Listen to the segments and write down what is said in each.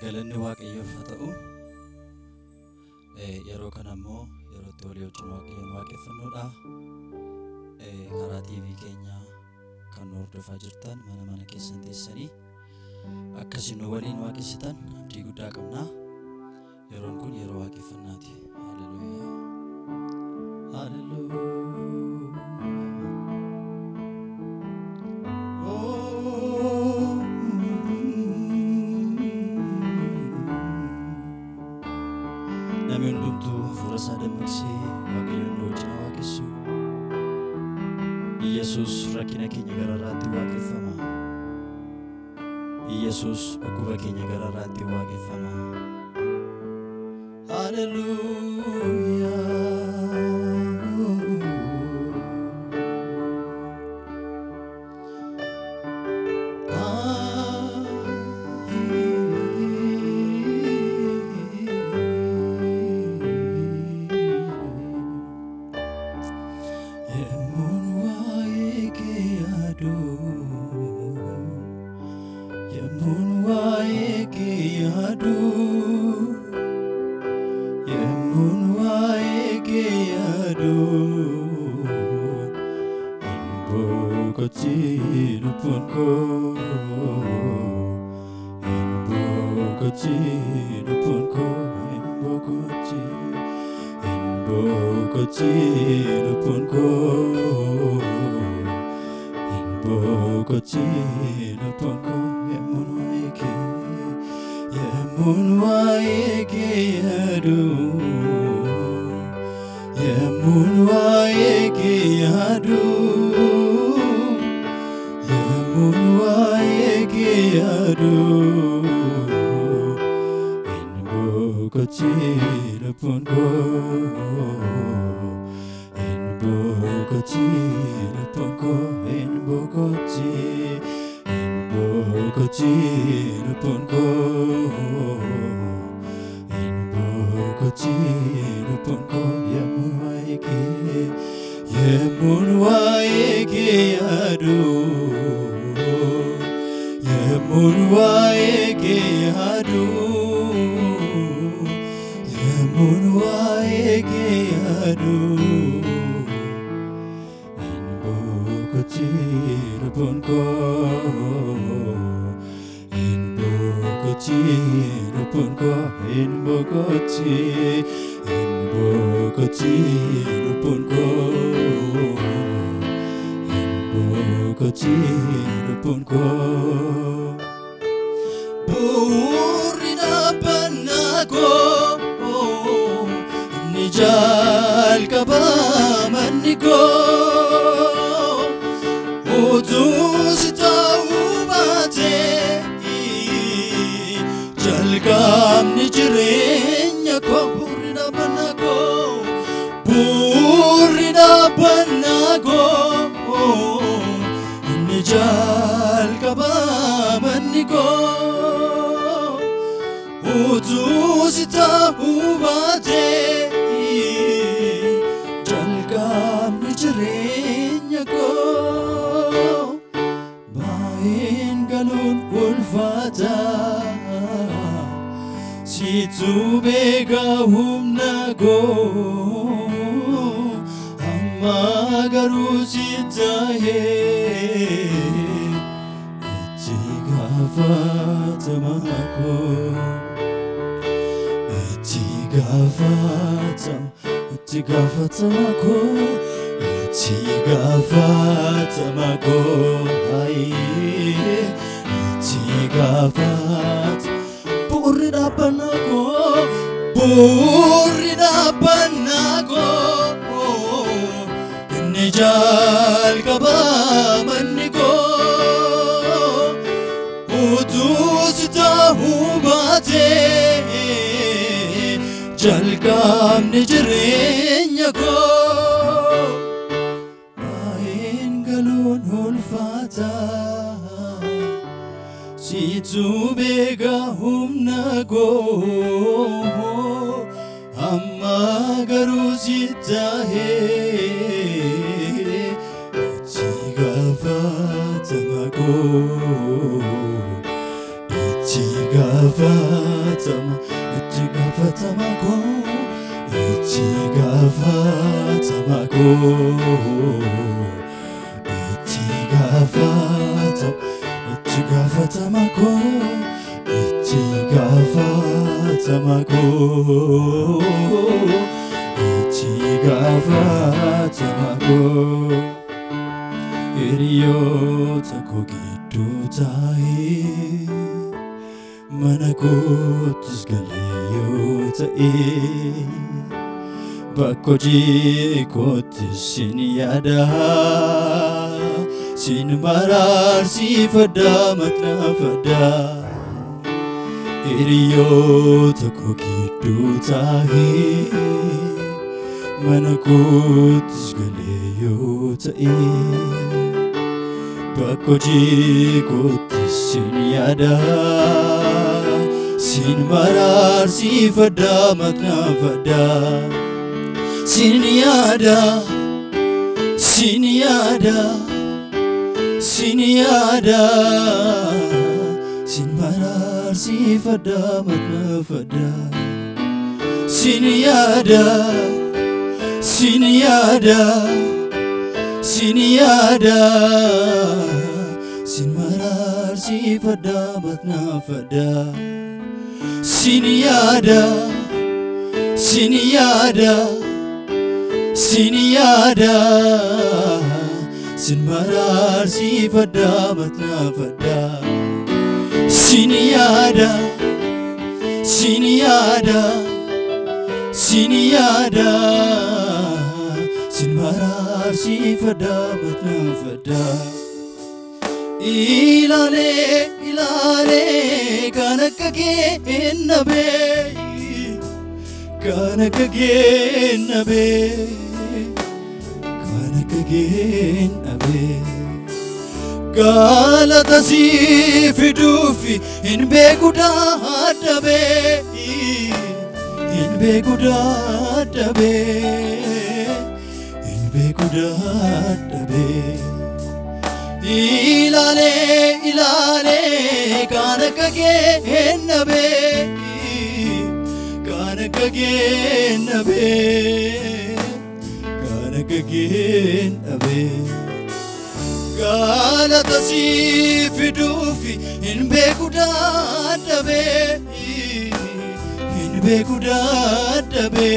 Galanni Waaqayyoof haa ta'u. Yeroo kana immoo yeroo itti walii wajjin Waaqayyoon waaqeffannuudha. Karaa TV keenya kan hordofaa jirtan mana keessan teessanii akkasiin nu waliin waaqessitan abdii guddaa qabna. Yeroon kun yeroo waaqeffannaati. Haleluuyaa. Haleluuyaa. Namin buntu furasa damaksi Waaqayyoon wajjin waaqessu. Yesus rakkina keenya gararraatti waaqeffama. Yesus dhukkuba keenya gararraatti waaqeffama. Haleluuyaa. gafatama ko itti gafatama ko itti gafatama ko itti gafatama ko itti gafatama ko Hiriyoota koo gidduu taa'ee mana kootis galee yoo ta'e bakka hojii kootis sin yaada sin maraarsifadha maxxanfadha Hiriyoota koo gidduu taa'ee mana kootis galee yoo ta'e bakka hojii kootis sin yaada sin maraarsifadha maxxanfadha sin yaada sin yaada sin yaada sin maraarsifadha maxxanfadha sin yaada sin yaada sin yaada sin maraarsifadha maxxanfadha sin yaada sin yaada sin yaada sin maraarsifadha maxxanfadha sin yaada sin yaada sin yaada sin maraarsifadha maxxanfadha ilaale ilaale kan akka kennabe kan akka kennabe kan akka kennabe galata si fiduufi hin beeku dadhabe hin beeku dadhabe hin beeku dadhabe ilaale ilaale kan akka kennabe kan akka kennabe kan akka kennabe galata si fiduufi hin beeku dadhabe hin beeku dadhabe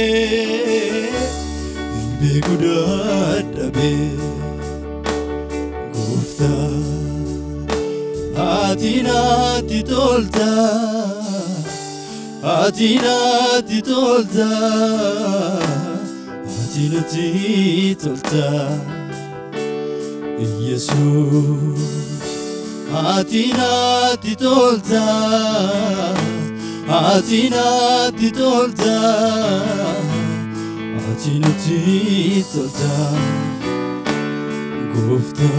hin beeku dadhabe Atinati tolta Atinati tolta Atinati tolta Jesus Atinati tolta Atinati tolta Atinati tolta Gofta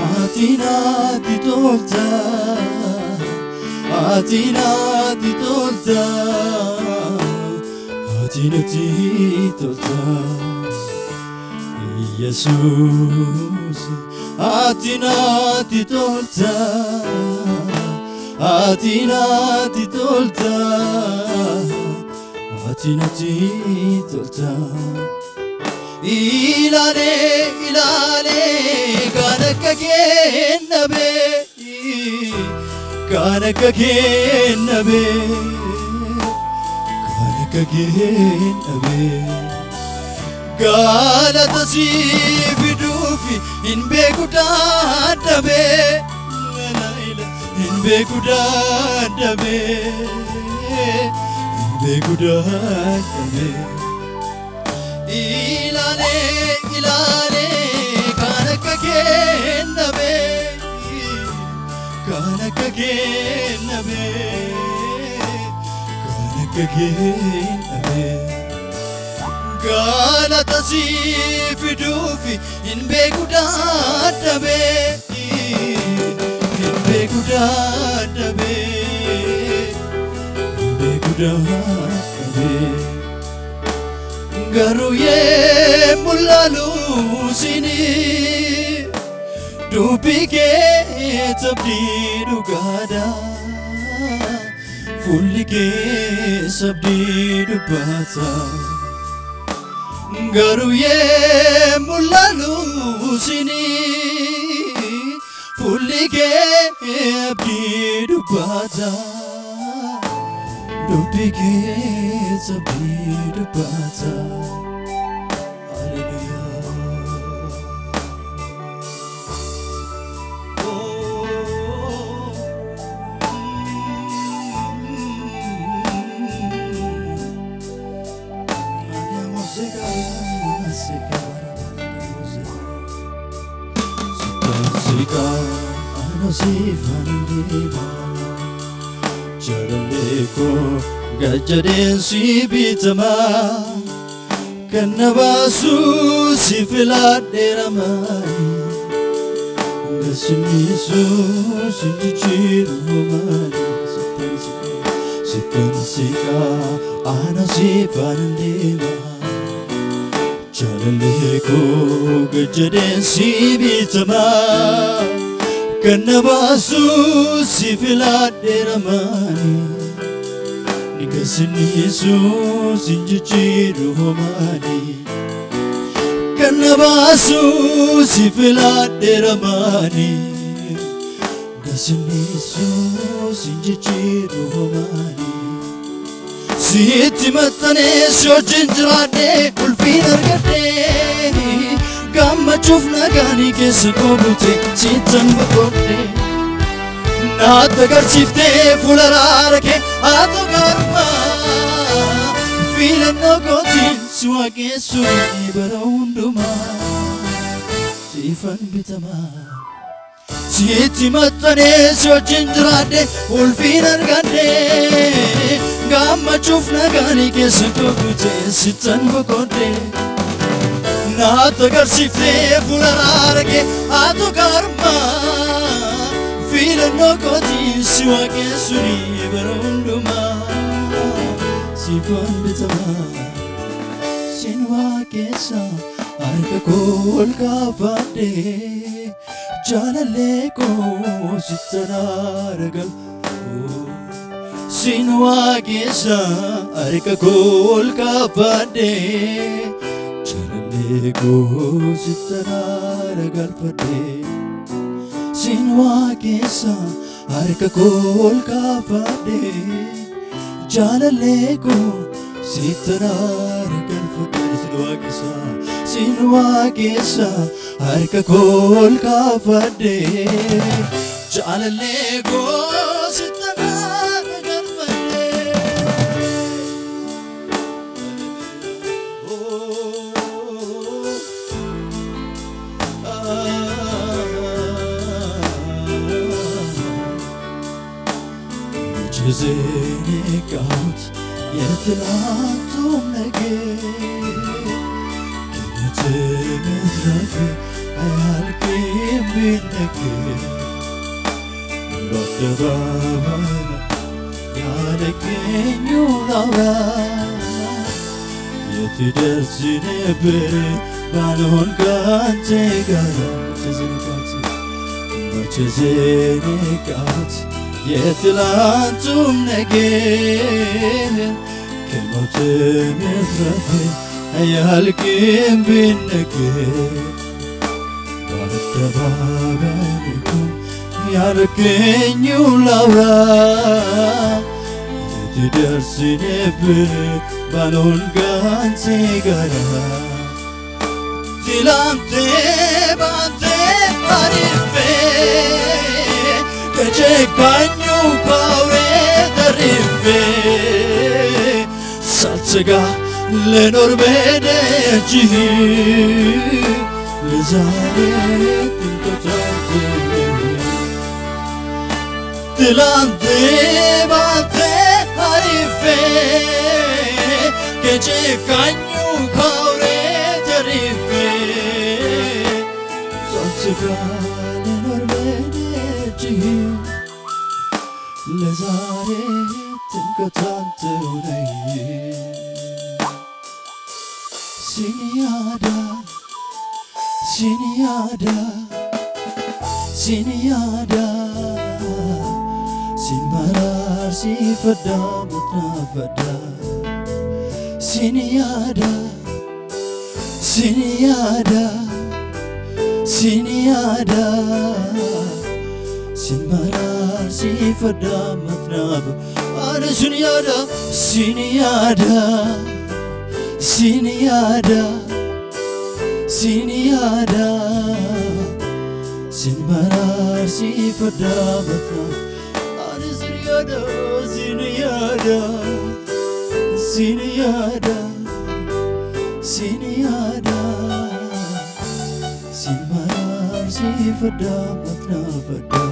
Atinati tolta Atinati tolta Atinati tolta Jesus Atinati tolta Atinati tolta Atinati tolta ilaale ilaale kan akka kennabe kan akka kennabe kan akka kennabe galata si fiduufi hin beeku dadhabe hin beeku dadhabe hin beeku dadhabe ilaale ilaale kan akka kennabe kan akka kennabe kan akka kennabe galata si fiduufi hin beeku dadhabe hin beeku dadhabe hin beeku dadhabe garuu yemmuu laalu sini dubike tabdi dugada fulike sabdi dubata garuye mulalu sini fulike abdi dubata dubike sabdi dubata Ano si Vandiva Jaraleko Gajaden si bitama Kanabasu si filaderamani Gasinisu si jichirumani Sitansika Ano si Vandiva Jaraleko Gajaden si bitama Kanabasu si filaderamani Nigasinisu si jichirumani Kanabasu si filaderamani Nigasinisu si jichirumani Sitti matane shojinjrade ulfin argade Gamma chufna gani kesa kobute sitan bakote Naata garsifte fulararake ato garma Filan nogotin suage suni baraunduma Sifan bitama Sitti matane shojinjrade ulfin argade Gamma chufna gani kesa kobute sitan bakote Naata garsifte fulararake ato garma Filan nogotin suage suni baraunduma Sifan bitama Sinwage sa arka kol kavade Jalaleko sitanaragal Sinwage sa arka kol kavade Jalaleko sitanaragal pade Sinwage sa arka kol kavade Jalaleko sitanaragal pade Sinwage sa arka kol kavade Jalaleko sitanaragal pade Cezene kaut yetlantum nege Kimete hayal kimineke Rabda babana yalekenyu lavra Yeti dersine bere banon kante gara Cezene kaut Yetlantum negin Kemote metrafe Hayal kim bin negin Varta babanikum Yarkin yulavra Yeti dersine bir Banon gan sigara Dilante bante harife Kecekkanyu kaure tarife Salsega lenor bede cihi Lezare tinkotate Dilante bante harife Kecekkanyu kaure tarife Salsega lenor bede cihi Lezare tinkatante unayi Siniada Siniada Sinmarar sifada mutnafada Siniada Siniada Siniada Sinmarar sifada mutnafada Ana Siniada Siniada Siniada Siniada Sinmarar sifada mutnafada Ana Siniada Siniada Siniada Siniada Sinmarar sifada mutnafada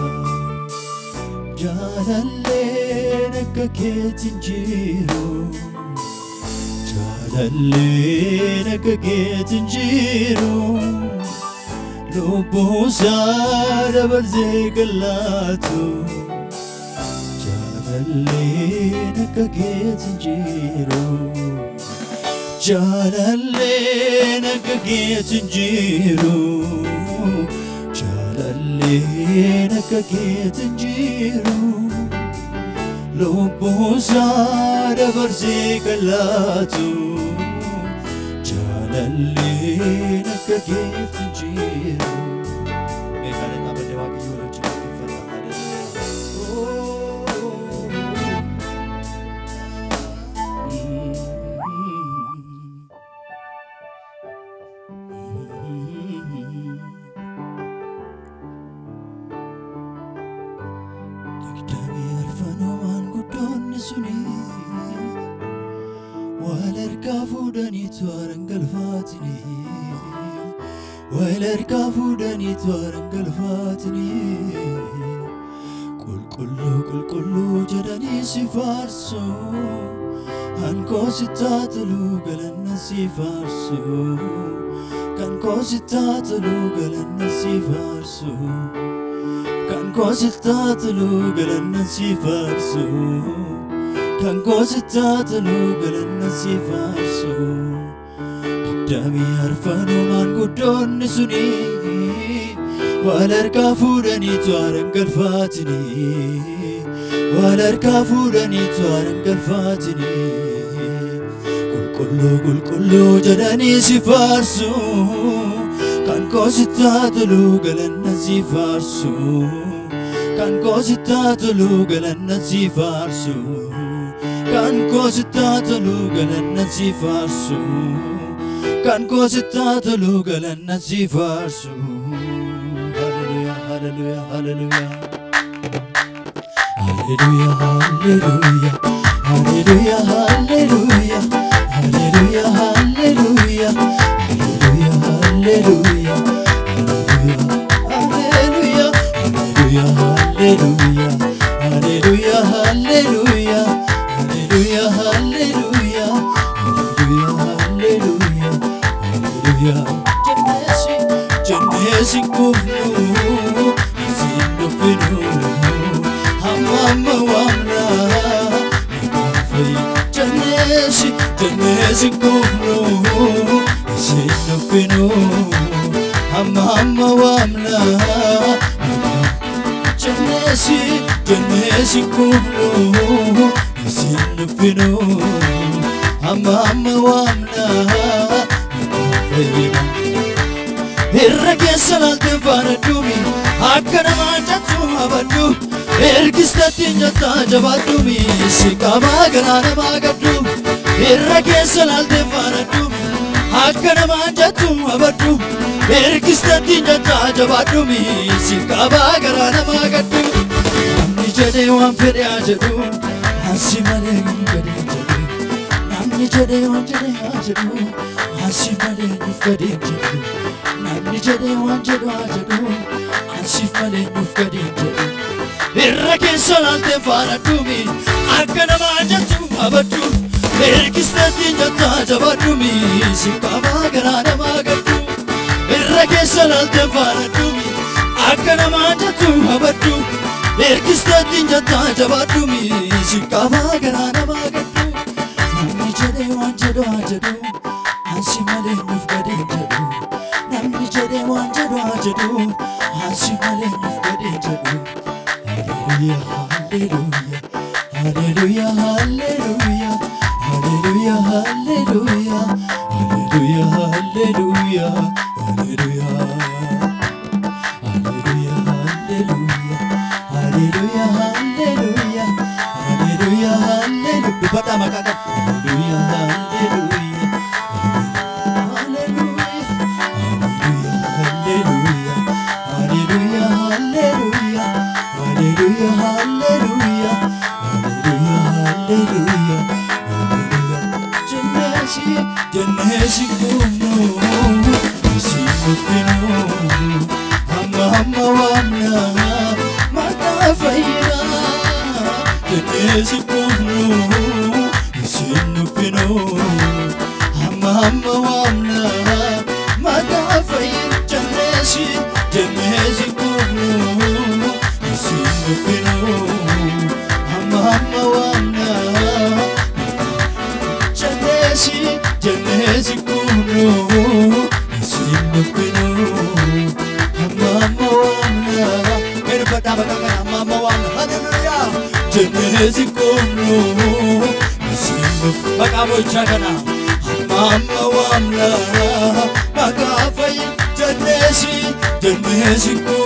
Jalalle nakaketin jiru Jalalle nakaketin jiru Lubu sada berzegallatu Jalalle nakaketin jiru Jalalle nakaketin jiru Jalalle nakaketin jiru Lubu sada berzegallatu Jalalle nakaketin jiru Mekane tabade waqi yola chiki fara Dami arfanoman gudonni suni Walarkafu dani tuarangal fatini Walarkafu dani tuarangal fatini Kullu jadani sifarsu Anko sitatulu galanna sifarsu Kanko sitatulu galanna sifarsu Kanko sitatulu galanna sifarsu Kanko sitatulu galanna sifarsu Dami arfanoman gudonni suni Walarkafu dani tuarangal fatini Walarkafu dani tuarangal fatini Kullu jadani sifarsu Kanko sitatulu galanna sifarsu Kanko sitatulu galanna sifarsu Kanko sitatulu galanna sifarsu Kanko sitatulu galanna sifarsu Hallelujah, hallelujah, hallelujah Hallelujah, hallelujah Hallelujah, hallelujah Hallelujah, hallelujah Hallelujah, hallelujah Hallelujah, hallelujah Hallelujah, hallelujah Hallelujah, hallelujah Hallelujah, hallelujah Hallelujah Jannesi kufnu Sinu finu Hamma wamna Nagafai Jannesi kufnu Sinu finu Hamma wamna Jannesi kufnu Sinu finu Hamma wamna Nagafai Irrake salalte faradumi Akkana manjatu abadu Ergistati njata jabadumi Sikama garana magadu Irrake salalte faradumi Akkana manjatu abadu Ergistati njata jabadumi Sikama garana magadu Namni jade wan fede ajadu Hansi male gade jadu Namni jade wan jade ajadu Hansi male gade jadu Namni jade wan jadu ajadu Ansif male nufkadi jadu Irrake salalte faradumi Akkana manjatu abadu Ergistati njata jabadumi Sikama garana magadu Irrake salalte faradumi Akkana manjatu abadu Ergistati njata jabadumi Sikama garana magadu Namni jade wan jadu ajadu Ansif male nufkadi jadu Namni jade wan jadu ajadu Hansi male nufkadi jadu hallelujah hallelujah hallelujah hallelujah hallelujah hallelujah hallelujah hallelujah hallelujah hallelujah hallelujah hallelujah hallelujah hallelujah dubata makaka hallelujah hallelujah hallelujah hallelujah hallelujah hallelujah hallelujah hallelujah hallelujah hallelujah Janesi kuno Sifukino Hamma wamna Mata fayna Janesi kuno Sinupino Hamma wamna Mata fayna Janesi kuno Sinupino Hamma wamna Janesi kuno Sinupino Hamma wamna Meri patama kaka hamma wamna Hallelujah Janesi kuno Sinupino Makabo chakana Hamma wamna Makafay Janesi kuno